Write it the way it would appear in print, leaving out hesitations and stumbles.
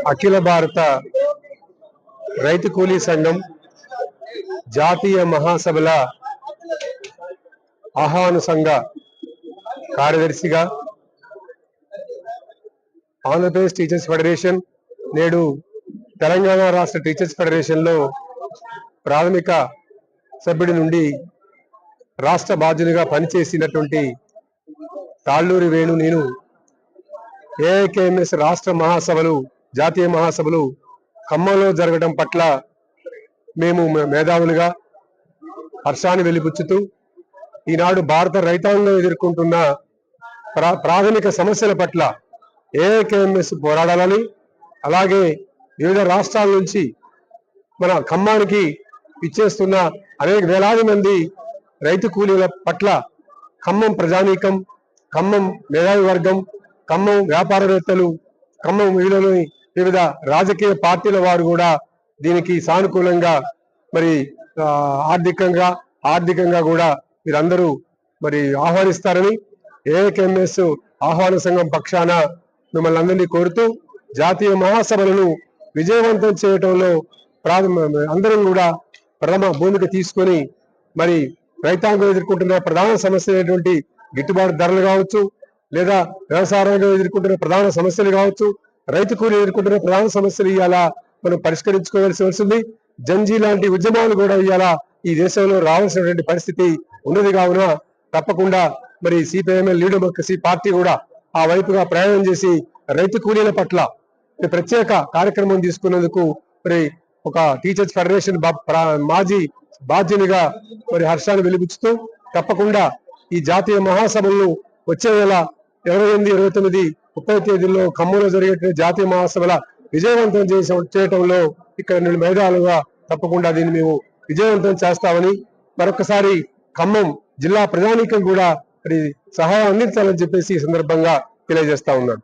అఖిల భారత రైతు కూలీ సంఘం జాతీయ మహాసభల ఆహ్వాన సంఘ కార్యదర్శిగా ఆంధ్రప్రదేశ్ టీచర్స్ ఫెడరేషన్ నేడు తెలంగాణ రాష్ట్ర టీచర్స్ ఫెడరేషన్ లో ప్రాథమిక సభ్యుడి నుండి రాష్ట్ర బాధ్యునిగా పనిచేసినటువంటి తాళ్ళూరి వేణు నేను ఏఐకేఎంఎస్ రాష్ట్ర మహాసభలు జాతీయ మహాసభలు ఖమ్మంలో జరగడం పట్ల మేము మేధావులుగా హర్షాన్ని వెలిబుచ్చుతూ ఈనాడు భారత రైతాంగం ఎదుర్కొంటున్న ప్రాథమిక సమస్యల పట్ల ఏఐకేఎంఎస్ పోరాడాలని, అలాగే వివిధ రాష్ట్రాల నుంచి మన ఖమ్మానికి ఇచ్చేస్తున్న అనేక వేలాది మంది రైతు కూలీల పట్ల ఖమ్మం ప్రజానీకం, ఖమ్మం మేధావి వర్గం, ఖమ్మం వ్యాపారవేత్తలు, ఖమ్మం వివిధ రాజకీయ పార్టీల వారు కూడా దీనికి సానుకూలంగా మరి ఆర్థికంగా కూడా మీరందరూ మరి ఆహ్వానిస్తారని ఏఐకేఎంఎస్ ఆహ్వాన సంఘం పక్షాన మిమ్మల్ని అందరినీ కోరుతూ జాతీయ మహాసభలను విజయవంతం చేయటంలో అందరం కూడా ప్రథమ భూమిక తీసుకొని మరి రైతాంగం ఎదుర్కొంటున్న ప్రధాన సమస్య అయినటువంటి గిట్టుబాటు ధరలు కావచ్చు, లేదా వ్యవసాయ రంగం ఎదుర్కొంటున్న ప్రధాన సమస్యలు కావచ్చు, రైతు కూలీ ఎదుర్కొంటున్న ప్రధాన సమస్యలు ఇవాళ మనం పరిష్కరించుకోవాల్సి వస్తుంది. జంజీ లాంటి ఉద్యమాలు కూడా ఇవాళ ఈ దేశంలో రావాల్సినటువంటి పరిస్థితి ఉన్నది. కావున తప్పకుండా మరి సిపిఐఎంఎల్ లీడర్ పార్టీ కూడా ఆ వైపుగా ప్రయాణం చేసి రైతు కూలీల పట్ల ప్రత్యేక కార్యక్రమం తీసుకున్నందుకు మరి ఒక టీచర్స్ ఫెడరేషన్ మాజీ బాధ్యునిగా మరి హర్షాన్ని వెలిబుచ్చుతూ తప్పకుండా ఈ జాతీయ మహాసభలను వచ్చే నెల 28, 29, 30 తేదీల్లో ఖమ్మంలో జరిగే జాతీయ మహాసభల విజయవంతం చేయటంలో ఇక్కడ నుండి మేధావులుగా తప్పకుండా దీన్ని మేము విజయవంతం చేస్తామని మరొకసారి ఖమ్మం జిల్లా ప్రజానీకం కూడా మరి సహాయం అందించాలని చెప్పేసి ఈ సందర్భంగా తెలియజేస్తా ఉన్నాను.